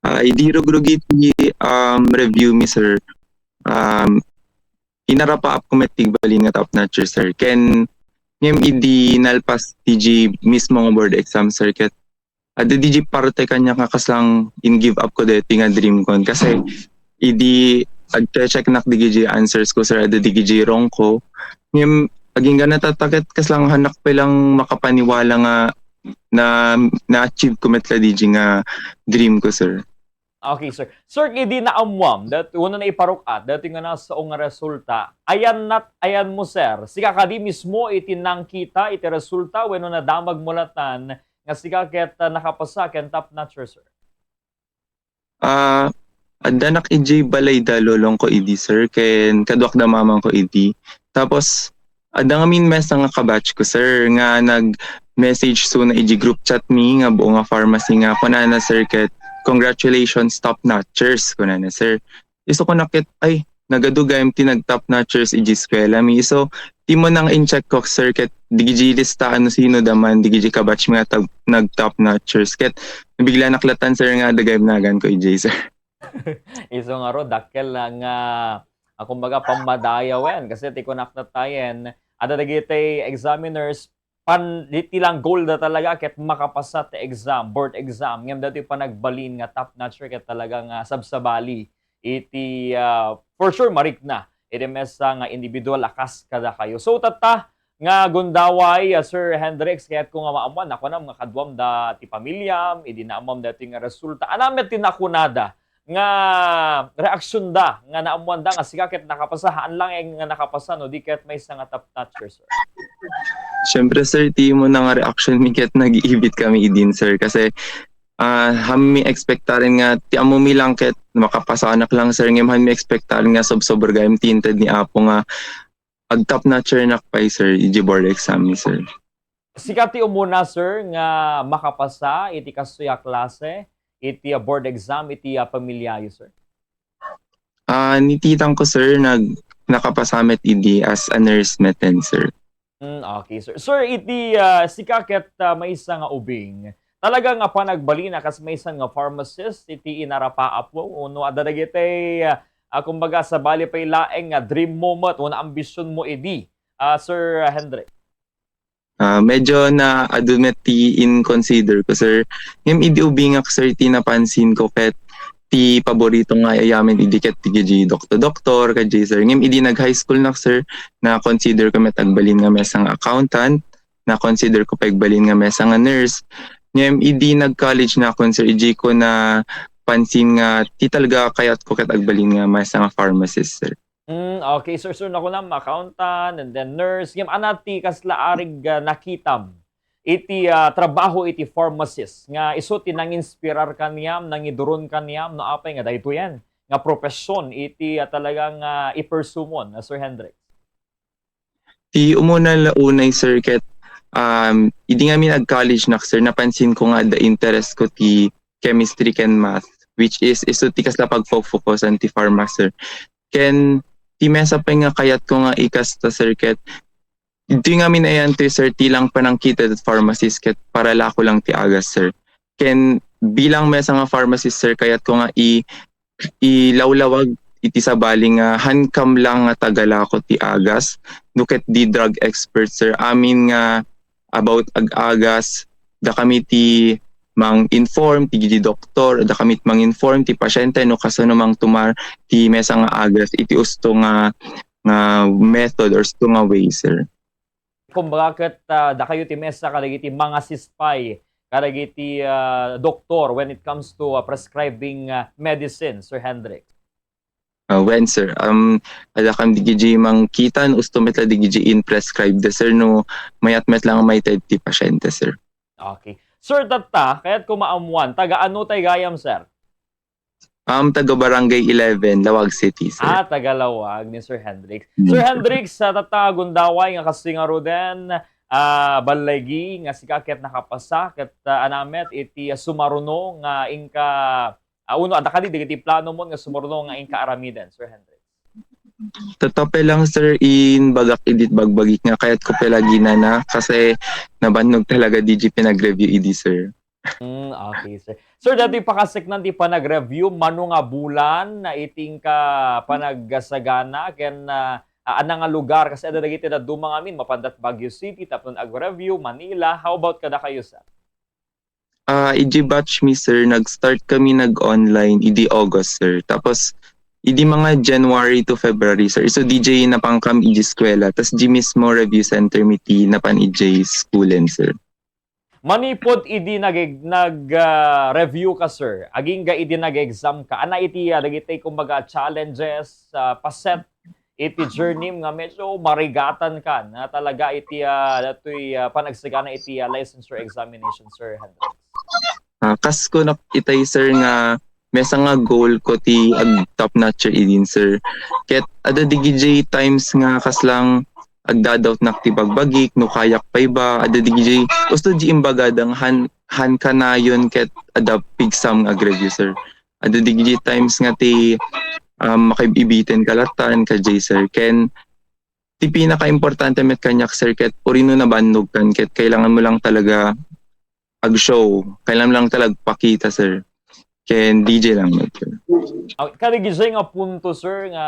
Idirugrugi review mi sir. Um, Inarapa up ko balin nga top notcher sir. Ken ngem idi nalpas TG mismo nga board exam sir. Ket ada DJ parte kanya nga kaslang in give up ko deti nga dream kon kasi idi ag-check nak DJ answers ko sir ada DJ wrong ko. Ngem aging nga natatakit kaslang hanak pa lang makapaniwala nga na-achieve ko metla DJ nga dream ko sir. Okay, sir. Sir, hindi na amwam. Una na iparukat. Dati nga nasa nga resulta. Ayan mo, sir. Sika ka di mismo itinang kita, iti resulta, when na damag mulatan, nga sika ket nakapasa, ken top notcher, sir. Adanak ij balay da lolong ko idi, sir. Ken kaduak da mamang ko idi. Tapos, adang amin mes nga kabatch ko, sir. Nga nag-message so na ij group chat mi, nga buo nga pharmacy nga. Kunana, sir, ket congratulations top notchers ko na sir. Iso ko nakit ay nagadugay tinag top notchers iji eskwela mi. So timo nang in-check ko sir ket digiji lista ano sino daman digiji ka batch mga nag top notchers ket bigla naklatan sir nga dagay nagan ko iji sir. Iso nga ro dakkel lang kumbaga pamadayawen kasi ti konak na tayen ada dagiti examiners iti lang goal na talaga ket makapasa ti exam, board exam. Ngem dati pa nagbalin nga top notcher ket talagang sabsabali. Iti for sure marik na. Iti mesa nga individual akas kada kayo. So tata nga gundaway Sir Hendrix ket kung maamuan ako na mga kadwam da ti pamilyam, idi na amam dati nga resulta. Anamet tinakunada nga reaksyon da nga naamuan da nga sika ket nakapasahan lang nga nakapasa no di ket may nga top notcher sir. Siyempre sir, ti mo na nga reaction mi ket nag-iibit kami idin sir kasi hami expectarin nga ti amo mi lang ket makapasanak lang sir ngem hami expectarin nga sob-sober gayem tinted ni apo nga ag top notcher nakpay sir iji board exam ni sir. Sikati umuna sir nga makapasa iti kasuya klase iti board exam iti pamilyayo sir. Nititang ko sir nakapasamet idi as a nurse meten sir. Okay, sir. Sir, iti sikaket may isa nga ubing. Talagang panagbalina kas may isa nga pharmacist, iti inarapaap mo. Uno, adadagite, kumbaga sa bali pa'y laeng dream moment, una ambisyon mo idi. Sir Hendrik. Medyo na adumeti in consider ko sir. Ngem idi ubingak sir ti napansin ko ket ti paborito nga ayamin idiket ti GG doktor ka sir. Ngem idi nag high school na sir na consider ko metagbalin nga mesang accountant, na consider ko pagbalin nga mesang nurse. Ngem idi nag college na kon sir iji ko na pansin nga ti talaga kayat ko ket agbalin nga mesang pharmacist sir. Okay, sir. So nako na accountant and then nurse. Ngem anati kasla arig nakitam iti trabaho iti pharmacist nga iso tinang-inspirar kaniyam nang iduron kaniyam no apay nga dayto yan nga profesyon iti talagang ipersumon Sir Hendrik. Ti umuna launay sir ket idi nga mi nag-college na sir napansin ko nga the interest ko ti chemistry ken math which is iso ti kasla pag-focus ti pharma sir. Ken ti mesa pa nga kayat ko nga ikas ta sir ket ito nga minayan to sir, ti lang panangkita at pharmacist ket para lako lang ti agas sir. Ken bilang mesa nga pharmacist sir kayat ko nga ilawlawag iti sabali nga hankam lang nga tagala ko ti agas. Duket di drug expert sir. Amin nga about ag-agas da kami ti mang-inform ti gidi doktor, da kami mang-inform ti pasyente no kasano mang tumar ti mesa nga agas iti usto nga method or usto nga way sir. Kung bakit da kayo ti mesa kadagiti mga sispay, kadagiti doktor when it comes to prescribing medicine, Sir Hendrik? When sir, ada kam digiji mang kitan usto metla digiji in prescribe the sir no mayat met lang may ti pasyente sir. Okay. Sir, tata, kaya't kumaamuan, taga ano tay gayam, sir? Taga Barangay 11, Lawag City, sir. Taga Lawag ni Sir Hendrix. Sir Hendrix, sa tata gundaway nga kasi nga roden, balaygi nga sikaket nakapasa, ket anamet iti sumaruno nga inka, uno, adakadi, digiti plano mo nga sumaruno nga inka aramiden, Sir Hendrix. Tatape lang sir in bagak edit bagbagik nga kayat ko pelagi na kasi nabannog talaga DJ pinag-review idi sir. Okay, sir. Sir, dati pa kasik nanti pa nag-review, mano nga bulan na iting ka panaggasagana, ken ana nga lugar, kasi ada dagiti na dumang amin, mapandat Baguio City, tapos ag-review, Manila. How about kada kayo, sir? Iji batch mi sir, nag-start kami nag-online idi August sir. Tapos idi mga January to February sir. So DJ na pang kam iji eskwela. Tas di mismo review center mi ti na pan iji schoolen sir. Manipod idi review ka, sir. Aging ga idi nag-exam ka. Ana iti dagiti kumbaga challenges paset iti journey nga medyo marigatan ka na talaga iti datoy panagsigana iti licensure examination, sir Hendrix. Kas ko na itay sir nga mesa nga goal ko ti ag top notcher idin sir. Ket ada DJ times nga kaslang agdadaut na ti bagbagik no kayak pay ba ada DJ gusto di imbagadang han kanayon ket ada pigsam nga review sir. Ada DJ times nga ti makaibibitin kalatan ka J sir ken ti pinaka-importante met kanyak sir ket urino na bandog kan ket kailangan mo lang talaga ag-show. Kailangan lang talaga pakita, sir. Ken DJ lang. Sir. Kaligisay nga punto, sir, nga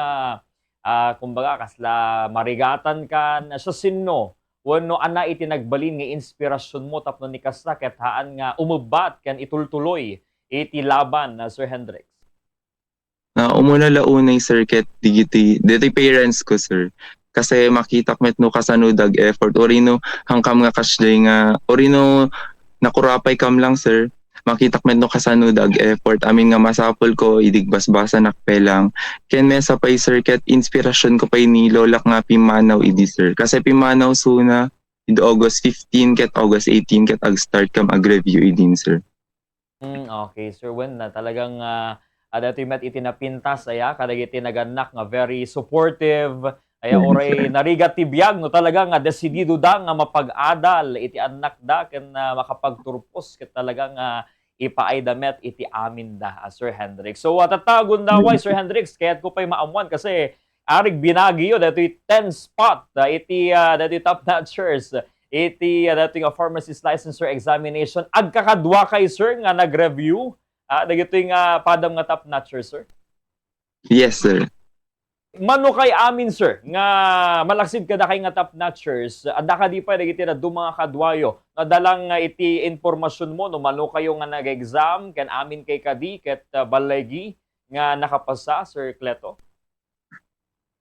kumbaga kasla marigatan ka na sa sinno. Wano ana iti nagbalin nga inspirasyon mo tapno ni kasla ket haan nga umubat ken itultuloy iti laban na Sir Hendrix. Umuna launay, sir, ket digiti parents ko, sir. Kasi makita met no kasanudag effort. Orino hangkam nga kasday nga orino nakurapay kam lang sir makita met no kasanudag effort amin nga masapol ko idigbasbasa nakpelang ken mesa pay sir ket inspirasyon ko pay ni lolak nga pimanaw idi sir kasi pimanaw suna id August 15 ket August 18 ket ag start kam ag review idin sir. Okay sir, when na talagang dati met iti napintas aya kadagiti naganak nga very supportive. Ay oray narigat ti biyag no talaga nga desidido da nga mapag-adal iti anak da ken makapagturpos ket talaga nga ipaay damet iti amin da Sir Hendrix. So tatagon daway Sir Hendrix kaya't ko pay maamuan kasi arig binagyo datoy 10 spot iti datoy top notchers iti dating pharmacist licensure examination agkakadwa kay sir nga nag-review dagitoy nga padam nga top notchers sir. Yes sir. Mano kay amin sir nga malaksid kada kay nga top notchers adda ka di pa dagiti na mga kadwayo nadalang iti informasyon mo no mano kayo nga nag-exam ken amin kay kadi ket balaygi nga nakapasa Sir Cleto.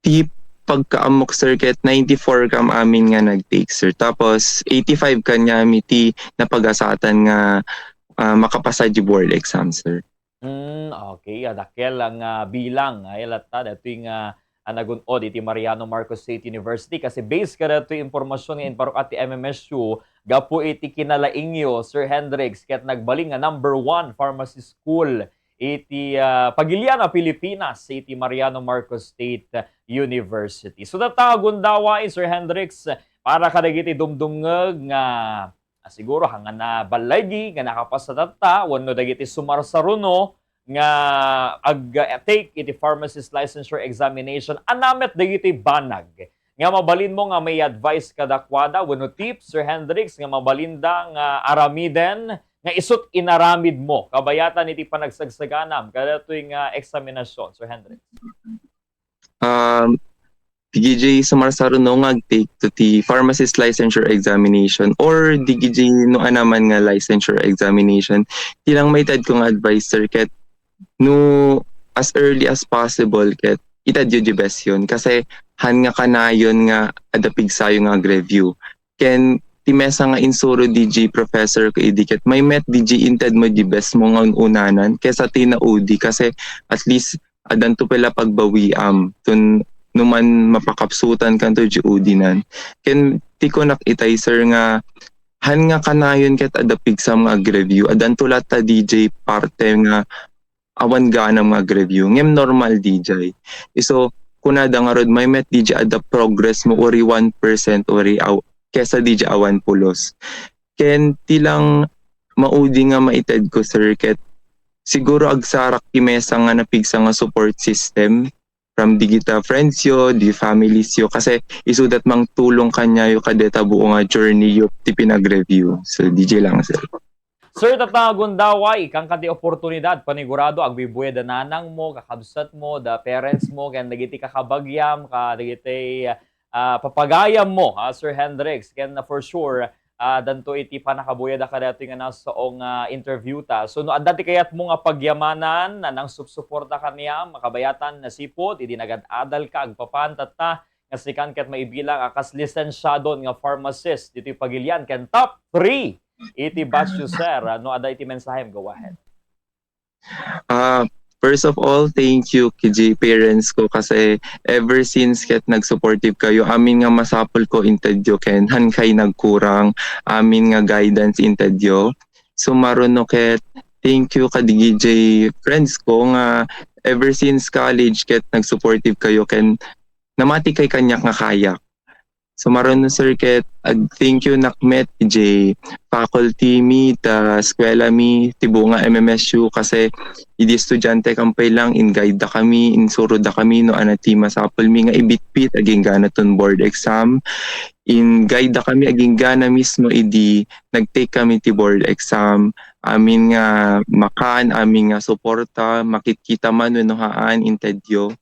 Ti pagkaamok sir ket 94 kam amin nga nag-take sir tapos 85 kanya mi ti napagasatan nga makapasa di board exam sir. Okay, dakkel ang bilang ay latta datoy nga nagunod iti Mariano Marcos State University kasi based kada to impormasyon nga inparok at MMSU gapo iti kinalaingyo Sir Hendrix ket nagbaling nga number 1 pharmacy school iti Pagiliana, Pilipinas iti Mariano Marcos State University. So datagon daway Sir Hendrix para kadagiti dumdumngeg nga siguro hangan na balaygi nga nakapasa data wenno dagiti sumarsaruno nga take iti pharmacist licensure examination anamet dagiti banag nga mabalin mo nga may advice kadakwada wenno tips Sir Hendrix nga mabalinda nga aramiden nga isut inaramid mo kabayatan iti panagsagsaganam kadatoy nga eksaminasyon Sir Hendrix. DGJ sumarsaro no take to the pharmacist licensure examination or DGJ no anaman nga licensure examination tilang may tad kong advice sir ket no as early as possible ket itadyo di best yun kasi han nga kanayon nga adapig sayo nga review ken ti mesa nga insuro DJ professor ko idiket may met DJ inted mo di best mo nga unanan kesa tinaudi kasi at least adan to pala pagbawi tun numan mapakapsutan kanto GOD nan ken ti ko nakitay sir nga han nga kanayon ket adapig sa mga review adan tulat ta DJ parte nga awan ganam nga review ngem normal DJ so kunada nga rod may met DJ ada progress mo ori 1% ori kesa DJ awan pulos ken tilang maudi nga maited ko sir ket siguro agsarak ti mesa nga napigsa nga support system from digita friends yo, di families yo kasi isudat mang tulong kanya yo kadeta buo nga journey yo ti pinag-review. So DJ lang sir. Sir, tatagon daway, kang kati oportunidad, panigurado, agbibuya da nanang mo, kakabsat mo, da parents mo, kaya nagiti kakabagyam, nagiti papagayam mo, Sir Hendrix, kaya na for sure, danto iti panakabuya da kadati nga nasaong interview ta. So, no, dati kayat mo nga pagyamanan, na nang supsuporta kaniya, makabayatan na sipot, idi nagad-adal ka, agpapantat ta, nga sikan ket maibilang akas lisensyado nga pharmacist, dito pagilian, ken top 3 iti batch you, sir. No, ada iti mensahe, go ahead. First of all, thank you kay parents ko kasi ever since ket nag-supportive kayo, amin nga masapol ko intedyo ken han kay nagkurang, amin nga guidance intedyo. Sumaron no ket thank you kadigi friends ko nga ever since college ket nag-supportive kayo ken namati kay kanyak nga kayak. Sumaron no sir ket thank you nakmet faculty mi ta eskwela mi tibunga MMSU kasi idi estudyante kampay lang in guide da kami in suro da kami no anati masapol mi nga ibitbit aging gana ton board exam in guide da kami aging gana mismo idi nagtake kami ti board exam amin nga makan amin nga suporta makikita man no haan intedyo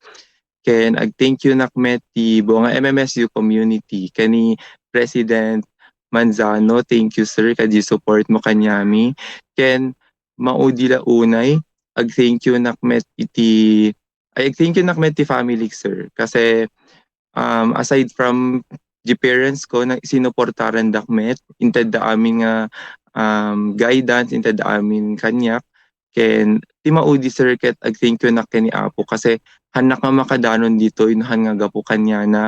ken thank you nakmet ti buong MMSU community kani President Manzano, thank you sir kadi support mo kanyami ken maudi la unay thank you nakmet thank you nakmet ti family sir kasi aside from the parents ko na sinuportaran dakmet inted da amin nga guidance inted da amin kanyak ken ti maudi sir ket thank you nak kani apo kasi hanak nga makadanon dito inuhan nga gapo kanya na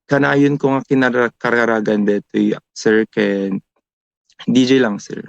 kanayon ko nga kinararagan detoy sir ken DJ lang sir.